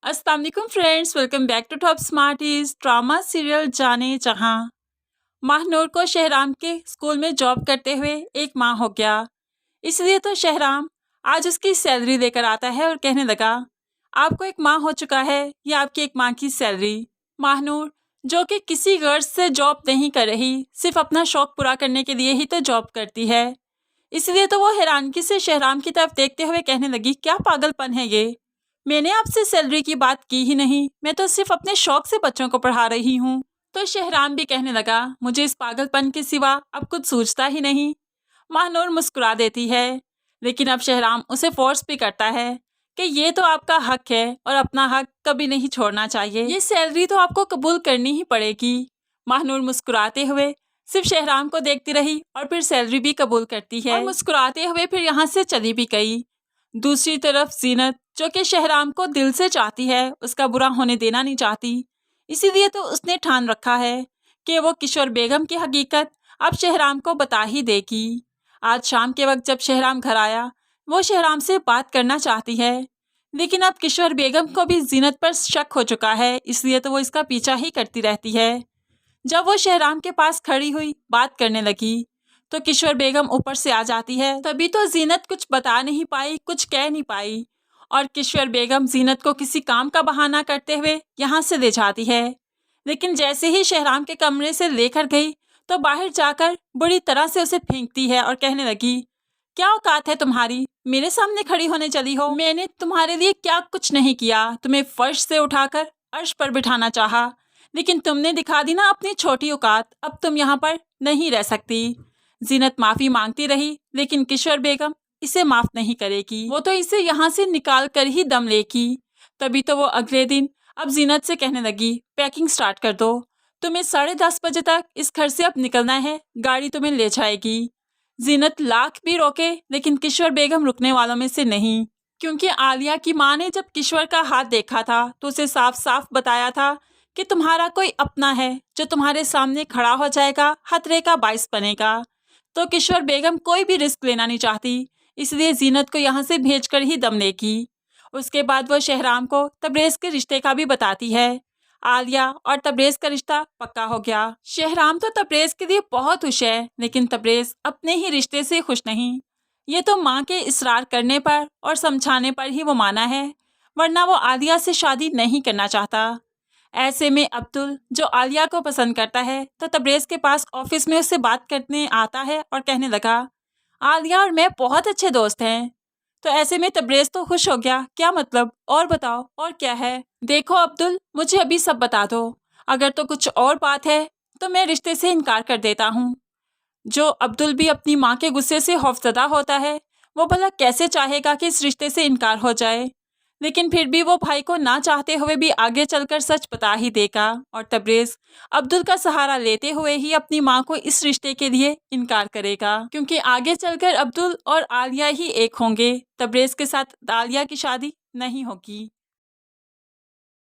अस्सलाम वालेकुम friends, welcome back to Top Smarties drama serial Jaane Jahan. Mahnoor को शहराम के स्कूल में जॉब करते हुए एक माह हो गया। इसलिए तो शहराम आज उसकी सैलरी लेकर आता है और कहने लगा, आपको एक माह हो चुका है, ये आपकी एक माह की सैलरी। माहनूर जो कि किसी गर्ज से जॉब नहीं कर रही, सिर्फ अपना शौक पूरा करने के लिए ही तो जॉब करती है। इसलिए तो वो हैरानगी से शहराम की तरफ देखते हुए कहने लगी, क्या पागलपन है ये, मैंने आपसे सैलरी की बात की ही नहीं, मैं तो सिर्फ अपने शौक से बच्चों को पढ़ा रही हूँ। तो शहराम भी कहने लगा, मुझे इस पागलपन के सिवा अब कुछ सूझता ही नहीं। महानूर मुस्कुरा देती है, लेकिन अब शहराम उसे फोर्स भी करता है कि ये तो आपका हक है और अपना हक कभी नहीं छोड़ना चाहिए, ये सैलरी तो आपको कबूल करनी ही पड़ेगी। महानूर मुस्कुराते हुए सिर्फ शहराम को देखती रही और फिर सैलरी भी कबूल करती है और मुस्कुराते हुए फिर यहाँ से चली भी गई। दूसरी तरफ जीनत जो कि शहराम को दिल से चाहती है, उसका बुरा होने देना नहीं चाहती, इसीलिए तो उसने ठान रखा है कि वो किशोर बेगम की हकीकत अब शहराम को बता ही देगी। आज शाम के वक्त जब शहराम घर आया, वो शहराम से बात करना चाहती है, लेकिन अब किशोर बेगम को भी जीनत पर शक हो चुका है, इसलिए तो वो इसका पीछा ही करती रहती है। जब वो शहराम के पास खड़ी हुई बात करने लगी तो किशोर बेगम ऊपर से आ जाती है। तभी तो जीनत कुछ बता नहीं पाई, कुछ कह नहीं पाई और किशोर बेगम जीनत को किसी काम का बहाना करते हुए यहाँ से ले जाती है। लेकिन जैसे ही शहराम के कमरे से लेकर गई तो बाहर जाकर बुरी तरह से उसे फेंकती है और कहने लगी, क्या औकात है तुम्हारी, मेरे सामने खड़ी होने चली हो, मैंने तुम्हारे लिए क्या कुछ नहीं किया, तुम्हें फर्श से उठाकर अर्श पर बिठाना चाहा, लेकिन तुमने दिखा दी ना अपनी छोटी औकात, अब तुम यहाँ पर नहीं रह सकती। जीनत माफी मांगती रही, लेकिन किशोर बेगम इसे माफ नहीं करेगी, वो तो इसे यहाँ से निकाल कर ही दम लेगी। तभी तो वो अगले दिन अब जीनत से कहने लगी, पैकिंग स्टार्ट कर दो, तुम्हें 10:30 बजे तक इस घर से अब निकलना है, गाड़ी तुम्हें ले जाएगी। जीनत लाख भी रोके, लेकिन किशोर बेगम रुकने वालों में से नहीं, क्योंकि आलिया की माँ ने जब किशोर का हाथ देखा था तो उसे साफ साफ बताया था कि तुम्हारा कोई अपना है जो तुम्हारे सामने खड़ा हो जाएगा, खतरे का बाइस बनेगा। तो किशोर बेगम कोई भी रिस्क लेना नहीं चाहती, इसलिए जीनत को यहाँ से भेजकर ही दम लेगी। उसके बाद वो शहराम को तबरेज़ के रिश्ते का भी बताती है। आलिया और तबरेज़ का रिश्ता पक्का हो गया। शहराम तो तबरेज़ के लिए बहुत खुश है, लेकिन तबरेज़ अपने ही रिश्ते से खुश नहीं। ये तो माँ के इसरार करने पर और समझाने पर ही वो माना है, वरना वो आलिया से शादी नहीं करना चाहता। ऐसे में अब्दुल जो आलिया को पसंद करता है तो तबरेज़ के पास ऑफिस में उससे बात करने आता है और कहने लगा, आलिया और मैं बहुत अच्छे दोस्त हैं। तो ऐसे में तबरेज़ तो खुश हो गया, क्या मतलब, और बताओ और क्या है। देखो अब्दुल, मुझे अभी सब बता दो, अगर तो कुछ और बात है तो मैं रिश्ते से इनकार कर देता हूँ। जो अब्दुल भी अपनी माँ के गुस्से से खौफजदा होता है, वो भला कैसे चाहेगा कि इस रिश्ते से इनकार हो जाए, लेकिन फिर भी वो भाई को ना चाहते हुए भी आगे चलकर सच बता ही देगा और तबरेज़ अब्दुल का सहारा लेते हुए ही अपनी माँ को इस रिश्ते के लिए इनकार करेगा, क्योंकि आगे चलकर अब्दुल और आलिया ही एक होंगे, तबरेज़ के साथ आलिया की शादी नहीं होगी।